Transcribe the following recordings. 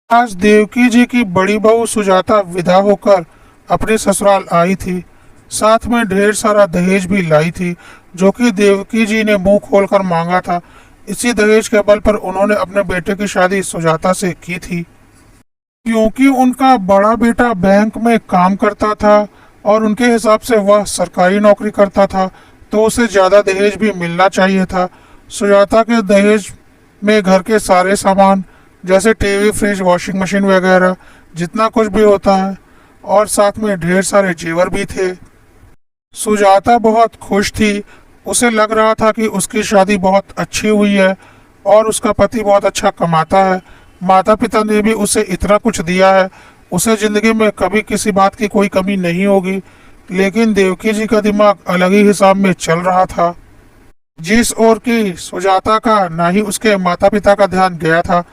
आज देवकी जी की बड़ी बहू सुजाता विदा होकर अपने ससुराल आई थी। साथ में ढेर सारा दहेज भी लाई थी, जो कि देवकी जी ने मुंह खोलकर मांगा था। इसी दहेज के बल पर उन्होंने अपने बेटे की शादी सुजाता से की थी। क्योंकि उनका बड़ा बेटा बैंक में काम करता था और उनके हिसाब से वह सरकारी नौकरी करता था, तो उसे ज्यादा दहेज भी मिलना चाहिए था। सुजाता के दहेज में घर के सारे सामान, जैसे टीवी, फ्रिज, वॉशिंग मशीन वगैरह, जितना कुछ भी होता है, और साथ में ढेर सारे जेवर भी थे। सुजाता बहुत खुश थी। उसे लग रहा था कि उसकी शादी बहुत अच्छी हुई है और उसका पति बहुत अच्छा कमाता है। माता पिता ने भी उसे इतना कुछ दिया है, उसे जिंदगी में कभी किसी बात की कोई कमी नहीं होगी। लेकिन देवकी जी का दिमाग अलग ही हिसाब में चल रहा था। जिस ओर की सुजाता का ना ही उसके माता पिता का ध्यान गया था।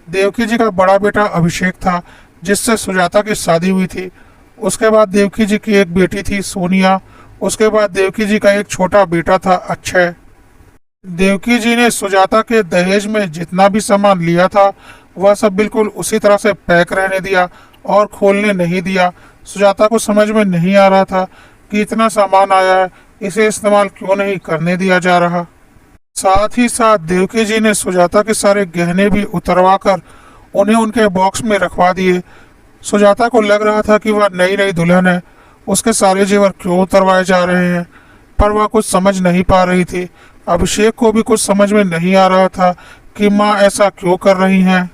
देवकी जी का बड़ा बेटा अभिषेक था, जिससे सुजाता की शादी हुई थी। उसके बाद देवकी जी की एक बेटी थी सोनिया। उसके बाद देवकी जी का एक छोटा बेटा था अक्षय। देवकी जी ने सुजाता के दहेज में जितना भी सामान लिया था, वह सब बिल्कुल उसी तरह से पैक रहने दिया और खोलने नहीं दिया। सुजाता को समझ में नहीं आ रहा था कि इतना सामान आया है, इसे इस्तेमाल क्यों नहीं करने दिया जा रहा। साथ ही साथ देवकी जी ने सुजाता के सारे गहने भी उतरवा कर उन्हें उनके बॉक्स में रखवा दिए। सुजाता को लग रहा था कि वह नई नई दुल्हन है, उसके सारे जेवर क्यों उतरवाए जा रहे हैं, पर वह कुछ समझ नहीं पा रही थी। अभिषेक को भी कुछ समझ में नहीं आ रहा था कि माँ ऐसा क्यों कर रही हैं।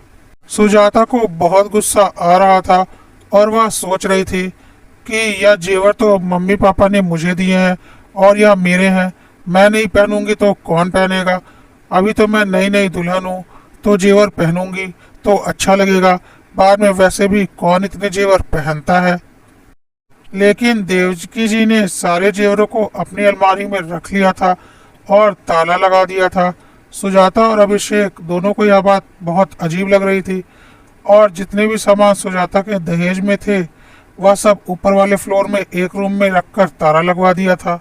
सुजाता को बहुत गुस्सा आ रहा था और वह सोच रही थी कि यह जेवर तो मम्मी पापा ने मुझे दिए हैं और यह मेरे हैं। मैं नहीं पहनूंगी तो कौन पहनेगा। अभी तो मैं नई नई दुल्हन हूँ, तो जेवर पहनूंगी तो अच्छा लगेगा। बाद में वैसे भी कौन इतने जेवर पहनता है। लेकिन देवकी जी ने सारे जेवरों को अपनी अलमारी में रख लिया था और ताला लगा दिया था। सुजाता और अभिषेक दोनों को यह बात बहुत अजीब लग रही थी और जितने भी सामान सुजाता के दहेज में थे, वह सब ऊपर वाले फ्लोर में एक रूम में रखकर ताला लगवा दिया था।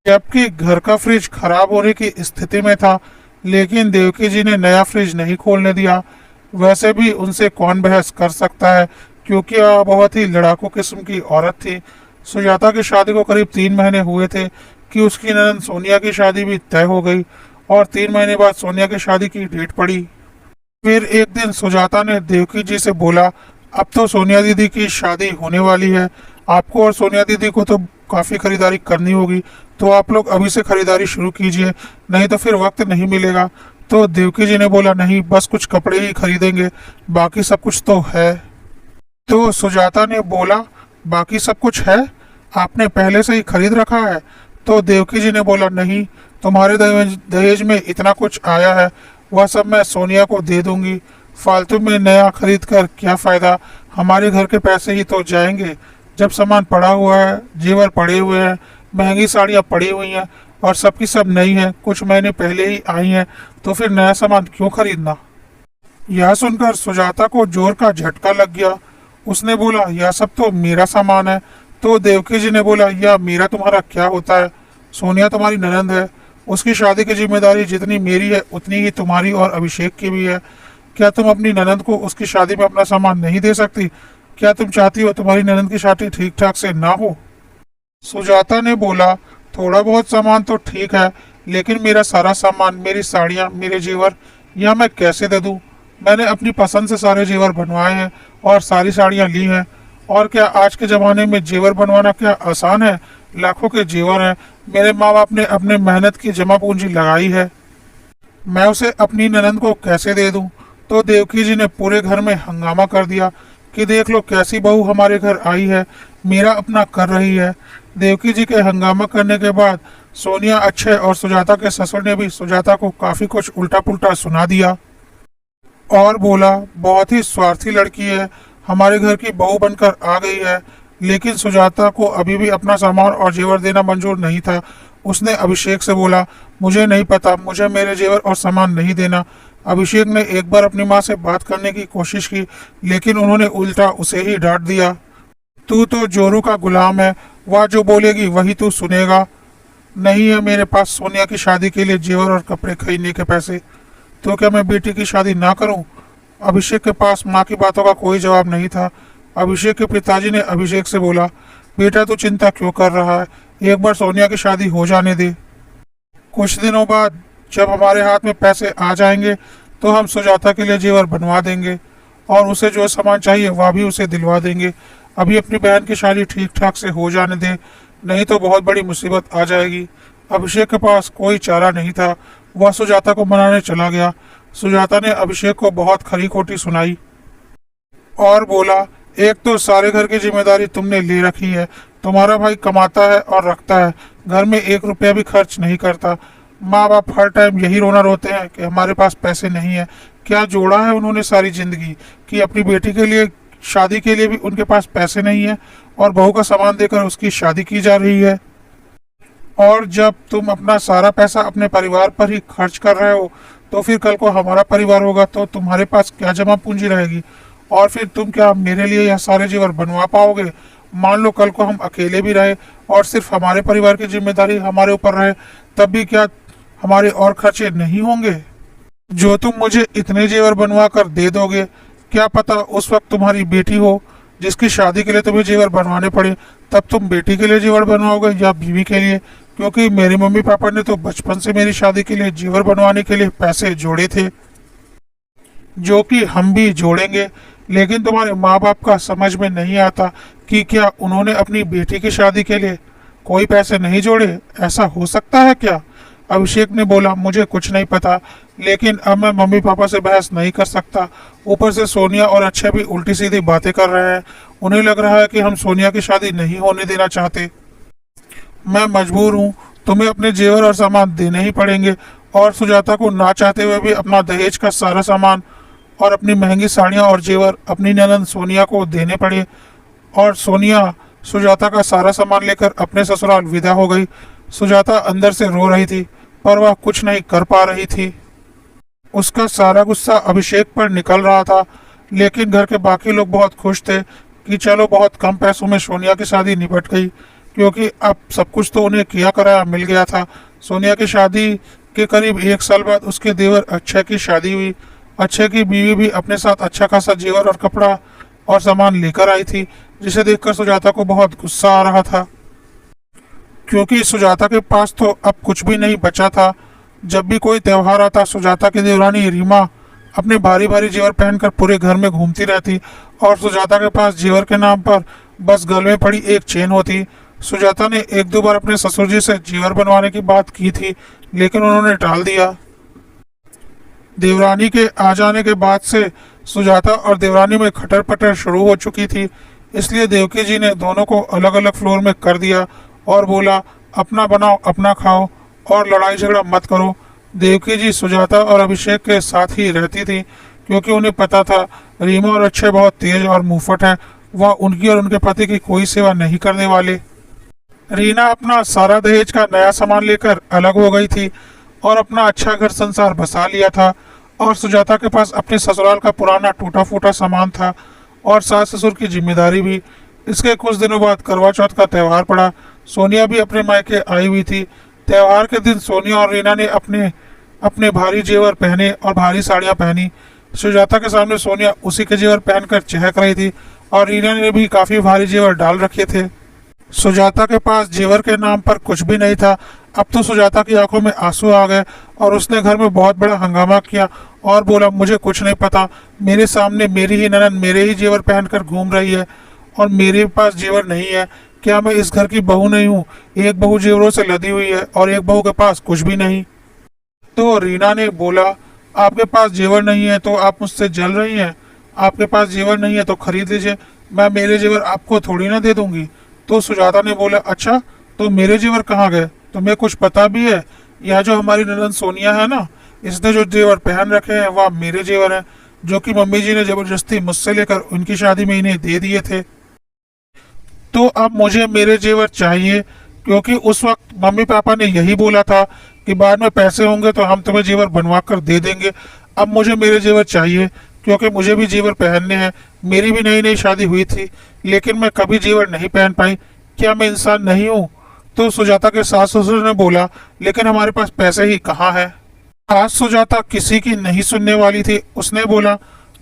जबकि घर का फ्रिज खराब होने की स्थिति में था, लेकिन देवकी जी ने नया फ्रिज नहीं खोलने दिया। वैसे भी उनसे कौन बहस कर सकता है, क्योंकि वह बहुत ही लड़ाकू किस्म की औरत थी। सुजाता की शादी को करीब 3 महीने हुए थे कि उसकी ननद सोनिया की शादी भी तय हो गई और 3 महीने बाद सोनिया की शादी की डेट पड़ी। फिर एक दिन सुजाता ने देवकी जी से बोला, अब तो सोनिया दीदी की शादी होने वाली है, आपको और सोनिया दीदी को तो काफ़ी खरीदारी करनी होगी, तो आप लोग अभी से खरीदारी शुरू कीजिए, नहीं तो फिर वक्त नहीं मिलेगा। तो देवकी जी ने बोला, नहीं, बस कुछ कपड़े ही खरीदेंगे, बाकी सब कुछ तो है। तो सुजाता ने बोला, बाकी सब कुछ है, आपने पहले से ही खरीद रखा है। तो देवकी जी ने बोला, नहीं, तुम्हारे दहेज में इतना कुछ आया है, वह सब मैं सोनिया को दे दूंगी। फालतू में नया खरीद कर क्या फ़ायदा, हमारे घर के पैसे ही तो जाएंगे। जब सामान पड़ा हुआ है, जेवर पड़े हुए हैं, महंगी साड़ियाँ पड़ी हुई हैं और सबकी सब नई हैं, कुछ महीने पहले ही आई हैं, तो फिर नया सामान क्यों खरीदना। यह सुनकर सुजाता को जोर का झटका लग गया। उसने बोला, यह सब तो मेरा सामान है। तो देवकी जी ने बोला, यह मेरा तुम्हारा क्या होता है, सोनिया तुम्हारी ननद है, उसकी शादी की जिम्मेदारी जितनी मेरी है उतनी ही तुम्हारी और अभिषेक की भी है। क्या तुम अपनी ननद को उसकी शादी में अपना सामान नहीं दे सकती? क्या तुम चाहती हो तुम्हारी ननद की शादी ठीक ठाक से ना हो? सुजाता ने बोला, थोड़ा बहुत सामान तो ठीक है, लेकिन मेरा सारा सामान, मेरी साड़ियाँ, मेरे जेवर, यह मैं कैसे दे दूँ? मैंने अपनी पसंद से सारे जेवर बनवाए हैं और सारी साड़ियाँ ली हैं। और क्या आज के ज़माने में जेवर बनवाना क्या आसान है? लाखों के जेवर हैं, मेरे माँ बाप ने अपने मेहनत की जमा पूंजी लगाई है, मैं उसे अपनी ननद को कैसे दे दूं? तो देवकी जी ने पूरे घर में हंगामा कर दिया कि देख लो कैसी बहू हमारे घर आई है, मेरा अपना कर रही है। देवकी जी के हंगामा करने के बाद सोनिया, अक्षय और सुजाता के ससुर ने भी सुजाता को काफी कुछ उल्टा पुल्टा सुना दिया और बोला, बहुत ही स्वार्थी लड़की है, हमारे घर की बहू बनकर आ गई है। लेकिन सुजाता को अभी भी अपना सामान और जेवर देना मंजूर नहीं था। उसने अभिषेक से बोला, मुझे नहीं पता, मुझे मेरे जेवर और सामान नहीं देना। अभिषेक ने एक बार अपनी माँ से बात करने की कोशिश की, लेकिन उन्होंने उल्टा उसे ही डांट दिया। तू तो जोरू का गुलाम है, वह जो बोलेगी वही तू सुनेगा। नहीं है मेरे पास सोनिया की शादी के लिए जेवर और कपड़े खरीदने के पैसे, तो क्या मैं बेटी की शादी ना करूं? अभिषेक के पास माँ की बातों का कोई जवाब नहीं था। अभिषेक के पिताजी ने अभिषेक से बोला, बेटा तू चिंता क्यों कर रहा है, एक बार सोनिया की शादी हो जाने दे। कुछ दिनों बाद जब हमारे हाथ में पैसे आ जाएंगे तो हम सुजाता के लिए जेवर बनवा देंगे और उसे जो सामान चाहिए वह भी उसे दिलवा देंगे। अभी अपनी बहन की शादी ठीक ठाक से हो जाने दे, नहीं तो बहुत बड़ी मुसीबत आ जाएगी। अभिषेक के पास कोई चारा नहीं था, वह सुजाता को मनाने चला गया। सुजाता ने अभिषेक को बहुत खरी खोटी सुनाई और बोला, एक तो सारे घर की जिम्मेदारी तुमने ले रखी है, तुम्हारा भाई कमाता है और रखता है, घर में 1 रुपया भी खर्च नहीं करता। माँ बाप हर टाइम यही रोना रोते हैं कि हमारे पास पैसे नहीं है। क्या जोड़ा है उन्होंने सारी जिंदगी कि अपनी बेटी के लिए शादी के लिए भी उनके पास पैसे नहीं है और बहू का सामान देकर उसकी शादी की जा रही है। और जब तुम अपना सारा पैसा अपने परिवार पर ही खर्च कर रहे हो तो फिर कल को हमारा परिवार होगा तो तुम्हारे पास क्या जमा पूंजी रहेगी, और फिर तुम क्या मेरे लिए यह सारे जेवर बनवा पाओगे। मान लो कल को हम अकेले भी रहे और सिर्फ हमारे परिवार की जिम्मेदारी हमारे ऊपर रहे, तब भी क्या हमारे और खर्चे नहीं होंगे। जो तुम मुझे इतने जेवर बनवा कर दे दोगे, क्या पता उस वक्त तुम्हारी बेटी हो जिसकी शादी के लिए तुम्हें जेवर बनवाने पड़े, तब तुम बेटी के लिए जेवर बनवाओगे या बीवी के लिए। क्योंकि मेरे मम्मी पापा ने तो बचपन से मेरी शादी के लिए जेवर बनवाने के लिए पैसे जोड़े थे, जो कि हम भी जोड़ेंगे। लेकिन तुम्हारे माँ बाप का समझ में नहीं आता कि क्या उन्होंने अपनी बेटी की शादी के लिए कोई पैसे नहीं जोड़े। ऐसा हो सकता है क्या? अभिषेक ने बोला, मुझे कुछ नहीं पता, लेकिन अब मैं मम्मी पापा से बहस नहीं कर सकता। ऊपर से सोनिया और अक्षय भी उल्टी सीधी बातें कर रहे हैं। उन्हें लग रहा है कि हम सोनिया की शादी नहीं होने देना चाहते। मैं मजबूर हूँ, तुम्हें अपने जेवर और सामान देने ही पड़ेंगे। और सुजाता को ना चाहते हुए भी अपना दहेज का सारा सामान और अपनी महंगी साड़ियाँ और जेवर अपनी ननद सोनिया को देने पड़े। और सोनिया सुजाता का सारा सामान लेकर अपने ससुराल विदा हो गई। सुजाता अंदर से रो रही थी पर वह कुछ नहीं कर पा रही थी। उसका सारा गुस्सा अभिषेक पर निकल रहा था, लेकिन घर के बाकी लोग बहुत खुश थे कि चलो बहुत कम पैसों में सोनिया की शादी निपट गई, क्योंकि अब सब कुछ तो उन्हें किया कराया मिल गया था। सोनिया की शादी के करीब 1 साल बाद उसके देवर अक्षय की शादी हुई। अक्षय की बीवी भी अपने साथ अच्छा खासा जेवर और कपड़ा और सामान लेकर आई थी, जिसे देखकर सुजाता को बहुत गुस्सा आ रहा था, क्योंकि सुजाता के पास तो अब कुछ भी नहीं बचा था। जब भी कोई त्यौहार आता, सुजाता की देवरानी रीमा अपने भारी भारी जेवर पहनकर पूरे घर में घूमती रहती और सुजाता के पास जेवर के नाम पर बस गले में पड़ी एक चेन होती। सुजाता ने 1-2 बार अपने ससुर जी से जेवर बनवाने की बात की थी, लेकिन उन्होंने टाल दिया। देवरानी के आ जाने के बाद से सुजाता और देवरानी में खटर पटर शुरू हो चुकी थी, इसलिए देवकी जी ने दोनों को अलग अलग फ्लोर में कर दिया और बोला, अपना बनाओ अपना खाओ और लड़ाई झगड़ा मत करो। देवकी जी सुजाता और अभिषेक के साथ ही रहती थी, क्योंकि उन्हें पता था रीमा और अक्षय बहुत तेज और मुंहफट हैं, वह उनकी और उनके पति की कोई सेवा नहीं करने वाले। रीना अपना सारा दहेज का नया सामान लेकर अलग हो गई थी और अपना अच्छा घर संसार बसा लिया था, और सुजाता के पास अपने ससुराल का पुराना टूटा फूटा सामान था और सास ससुर की जिम्मेदारी भी। इसके कुछ दिनों बाद करवा चौथ का त्यौहार पड़ा। सोनिया भी अपने मायके आई हुई थी। त्यौहार के दिन सोनिया और रीना ने अपने अपने भारी जेवर पहने और भारी साड़ियाँ पहनी। सुजाता के सामने सोनिया उसी के जेवर पहनकर चहक रही थी और रीना ने भी काफी भारी जेवर डाल रखे थे। सुजाता के पास जेवर के नाम पर कुछ भी नहीं था। अब तो सुजाता की आंखों में आंसू आ गए और उसने घर में बहुत बड़ा हंगामा किया और बोला, मुझे कुछ नहीं पता, मेरे सामने मेरी ही ननद मेरे ही जेवर पहनकर घूम रही है और मेरे पास जेवर नहीं है। क्या मैं इस घर की बहू नहीं हूँ? एक बहू जेवरों से लदी हुई है और एक बहू के पास कुछ भी नहीं। तो रीना ने बोला, आपके पास जेवर नहीं है तो आप मुझसे जल रही हैं, आपके पास जेवर नहीं है तो खरीद लीजिए, मैं मेरे जेवर आपको थोड़ी ना दे दूंगी। तो सुजाता ने बोला, अच्छा तो मेरे जेवर कहाँ गए? तुम्हें कुछ पता भी है? यह जो हमारी ननद सोनिया है ना, इसने जो जेवर पहन रखे हैं वह मेरे जेवर हैं, जो कि मम्मी जी ने जबरदस्ती मुझसे लेकर उनकी शादी में इन्हें दे दिए थे। तो अब मुझे मेरे जेवर चाहिए, क्योंकि उस वक्त मम्मी पापा ने यही बोला था कि बाद में पैसे होंगे तो हम तुम्हें जेवर बनवा कर दे देंगे। अब मुझे मेरे जेवर चाहिए, क्योंकि मुझे भी जेवर पहनने हैं। मेरी भी नई नई शादी हुई थी, लेकिन मैं कभी जेवर नहीं पहन पाई। क्या मैं इंसान नहीं हूँ? तो सुजाता के सास ससुर ने बोला, लेकिन हमारे पास पैसे ही कहाँ है। आज सुजाता किसी की नहीं सुनने वाली थी। उसने बोला,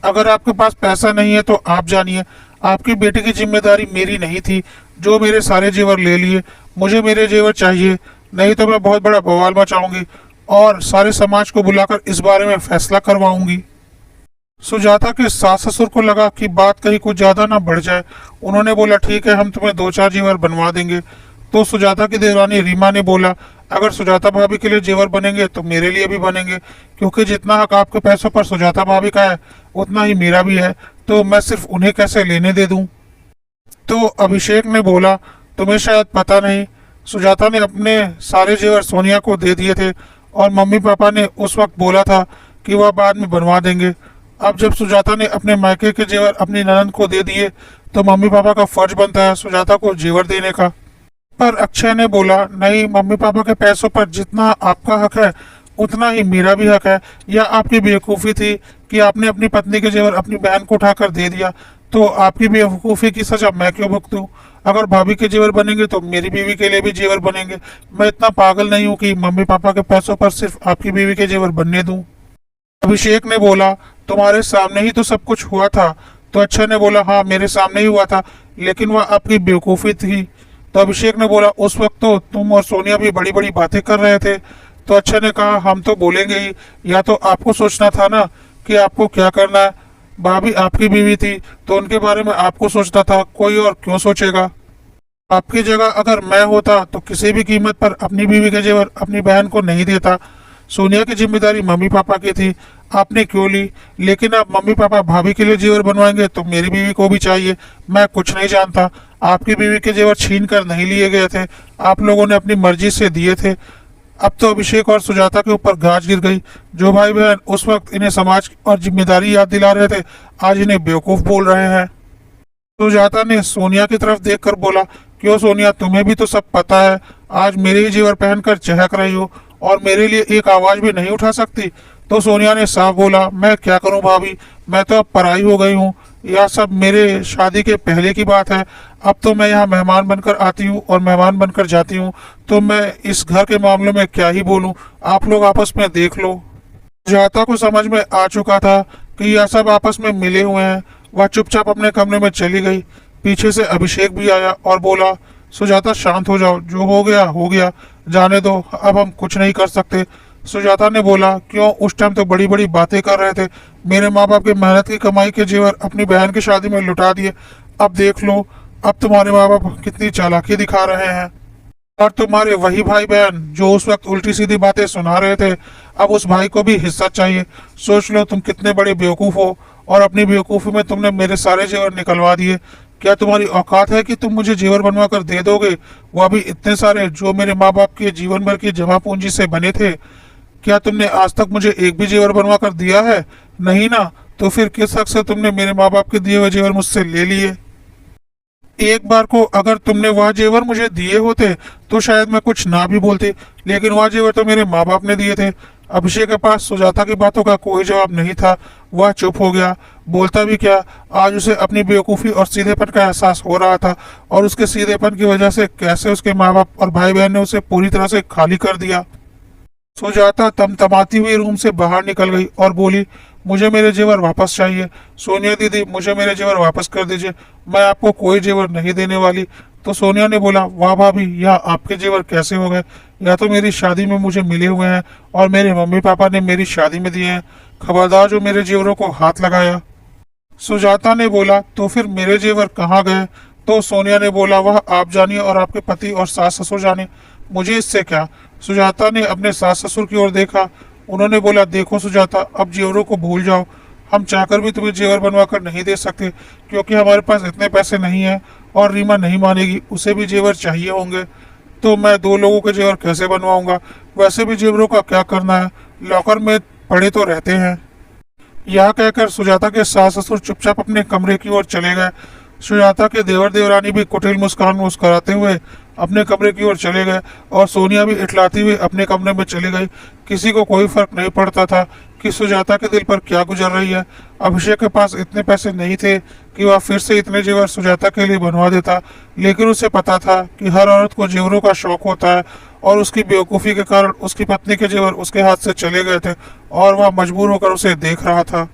अगर आपके पास पैसा नहीं है तो आप जानिए, आपकी बेटी की जिम्मेदारी मेरी नहीं थी जो मेरे सारे जेवर ले लिए। मुझे मेरे जेवर चाहिए, नहीं तो मैं बहुत बड़ा बवाल मचाऊंगी और सारे समाज को बुलाकर इस बारे में फैसला करवाऊंगी। सुजाता के सास ससुर को लगा कि बात कहीं कुछ ज्यादा ना बढ़ जाए। उन्होंने बोला ठीक है, हम तुम्हें 2-4 जेवर बनवा देंगे। तो सुजाता की देवरानी रीमा ने बोला अगर सुजाता भाभी के लिए जेवर बनेंगे तो मेरे लिए भी बनेंगे, क्योंकि जितना हक आपके पैसों पर सुजाता भाभी का है उतना ही मेरा भी है, तो मैं सिर्फ उन्हें कैसे लेने दे दूं। तो अभिषेक ने बोला तुम्हें शायद पता नहीं, सुजाता ने अपने सारे जेवर सोनिया को दे दिए थे और मम्मी पापा ने उस वक्त बोला था कि वह बाद में बनवा देंगे। अब जब सुजाता ने अपने मायके के जेवर अपनी ननद को दे दिए तो मम्मी पापा का फर्ज बनता है सुजाता को जेवर देने का। पर अक्षय ने बोला नहीं, मम्मी पापा के पैसों पर जितना आपका हक है उतना ही मेरा भी हक है। या आपकी बेवकूफ़ी थी कि आपने अपनी पत्नी के जेवर अपनी बहन को उठाकर दे दिया, तो आपकी बेवकूफ़ी की सजा मैं क्यों भुगतूं? अगर भाभी के जेवर बनेंगे तो मेरी बीवी के लिए भी जेवर बनेंगे। मैं इतना पागल नहीं हूँ कि मम्मी पापा के पैसों पर सिर्फ आपकी बीवी के जेवर बनने दूं। अभिषेक ने बोला तुम्हारे सामने ही तो सब कुछ हुआ था। तो अक्षय ने बोला हाँ, मेरे सामने ही हुआ था, लेकिन वह आपकी बेवकूफ़ी थी। तो अभिषेक ने बोला उस वक्त तो तुम और सोनिया भी बड़ी बड़ी बातें कर रहे थे। तो अक्षय ने कहा हम तो बोलेंगे ही, या तो आपको सोचना था ना कि आपको क्या करना है। भाभी आपकी बीवी थी तो उनके बारे में आपको सोचना था, कोई और क्यों सोचेगा। आपकी जगह अगर मैं होता तो किसी भी कीमत पर अपनी बीवी के जेवर अपनी बहन को नहीं देता। सोनिया की जिम्मेदारी मम्मी पापा की थी, आपने क्यों ली? लेकिन अब मम्मी पापा भाभी के लिए जेवर बनवाएंगे तो मेरी बीवी को भी चाहिए। मैं कुछ नहीं जानता, आपकी बीवी के जेवर छीन कर नहीं लिए गए थे, आप लोगों ने अपनी मर्जी से दिए थे। अब तो अभिषेक और सुजाता के ऊपर गाज गिर गई। जो भाई बहन उस वक्त इन्हें समाज और जिम्मेदारी याद दिला रहे थे आज इन्हें बेवकूफ बोल रहे हैं। सुजाता ने सोनिया की तरफ देखकर बोला क्यों सोनिया, तुम्हें भी तो सब पता है, आज मेरे ही जेवर पहनकर चहक रही हो और मेरे लिए एक आवाज भी नहीं उठा सकती। तो सोनिया ने साफ बोला मैं क्या करूं भाभी, मैं तो अब पराई हो गई हूं। यह सब मेरे शादी के पहले की बात है। अब तो मैं यहाँ मेहमान बनकर आती हूँ और मेहमान बनकर जाती हूँ, तो मैं इस घर के मामले में क्या ही बोलूँ, आप लोग आपस में देख लो। सुजाता को समझ में आ चुका था कि यह सब आपस में मिले हुए हैं। वह चुपचाप अपने कमरे में चली गई। पीछे से अभिषेक भी आया और बोला सुजाता शांत हो जाओ, जो हो गया, जाने दो, अब हम कुछ नहीं कर सकते। सुजाता ने बोला क्यों, उस टाइम तो बड़ी बड़ी बातें कर रहे थे, मेरे माँ बाप की मेहनत की कमाई के जेवर अपनी बहन की शादी में लुटा दिए। अब देख लो, अब तुम्हारे माँ बाप कितनी चालाकी दिखा रहे हैं। और तुम्हारे वही भाई बहन जो उस वक्त उल्टी सीधी बातें सुना रहे थे, अब उस भाई को भी हिस्सा चाहिए। सोच लो तुम कितने बड़े बेवकूफ़ हो और अपनी बेवकूफ़ी में तुमने मेरे सारे जेवर निकलवा दिए। क्या तुम्हारी औकात है कि तुम मुझे जेवर बनवा कर दे दोगे, वह भी इतने सारे जो मेरे माँ बाप के जीवन भर की जमा पूंजी से बने थे? क्या तुमने आज तक मुझे एक भी जेवर बनवा कर दिया है? नहीं ना, तो फिर किस हक से तुमने मेरे माँ बाप के दिए हुए जेवर मुझसे ले लिए? एक बार को अगर तुमने वह जेवर मुझे दिए होते तो शायद मैं कुछ ना भी बोलती, लेकिन वह जेवर तो मेरे माँ बाप ने दिए थे। अभिषेक के पास सुजाता की बातों का कोई जवाब नहीं था। वह चुप हो गया, बोलता भी क्या। आज उसे अपनी बेवकूफ़ी और सीधेपन का एहसास हो रहा था और उसके सीधेपन की वजह से कैसे उसके माँ बाप और भाई बहन ने उसे पूरी तरह से खाली कर दिया। सुजाता तमतमाती हुई रूम से बाहर निकल गई और बोली मुझे मेरे जेवर वापस चाहिए। सोनिया दीदी मुझे मेरे जेवर वापस कर दीजिए, मैं आपको कोई जेवर नहीं देने वाली। तो सोनिया ने बोला वाह भाभी, यह आपके जेवर कैसे हो गए? या तो मेरी शादी में मुझे मिले हुए हैं और मेरे मम्मी पापा ने मेरी शादी में दिए हैं। खबरदार जो मेरे जेवरों को हाथ लगाया। सुजाता ने बोला तो फिर मेरे जेवर कहाँ गए? तो सोनिया ने बोला वह आप जानिए और आपके पति और सास ससुर जाने, मुझे इससे क्या। सुजाता ने अपने सास ससुर की ओर देखा। उन्होंने बोला देखो सुजाता, अब जेवरों को भूल जाओ, हम चाहकर भी तुम्हें जेवर बनवा कर नहीं दे सकते क्योंकि हमारे पास इतने पैसे नहीं हैं और रीमा नहीं मानेगी, उसे भी जेवर चाहिए होंगे। तो मैं 2 लोगों के जेवर कैसे बनवाऊंगा? वैसे भी जेवरों का क्या करना है, लॉकर में पड़े तो रहते हैं। यह कहकर सुजाता के सास ससुर चुपचाप अपने कमरे की ओर चले गए। सुजाता के देवर देवरानी भी कुटिल मुस्कान मुस्कुराते हुए अपने कमरे की ओर चले गए और सोनिया भी इटलाती हुई अपने कमरे में चली गई। किसी को कोई फर्क नहीं पड़ता था कि सुजाता के दिल पर क्या गुजर रही है। अभिषेक के पास इतने पैसे नहीं थे कि वह फिर से इतने जेवर सुजाता के लिए बनवा देता, लेकिन उसे पता था कि हर औरत को जेवरों का शौक होता है और उसकी बेवकूफ़ी के कारण उसकी पत्नी के जेवर उसके हाथ से चले गए थे और वह मजबूर होकर उसे देख रहा था।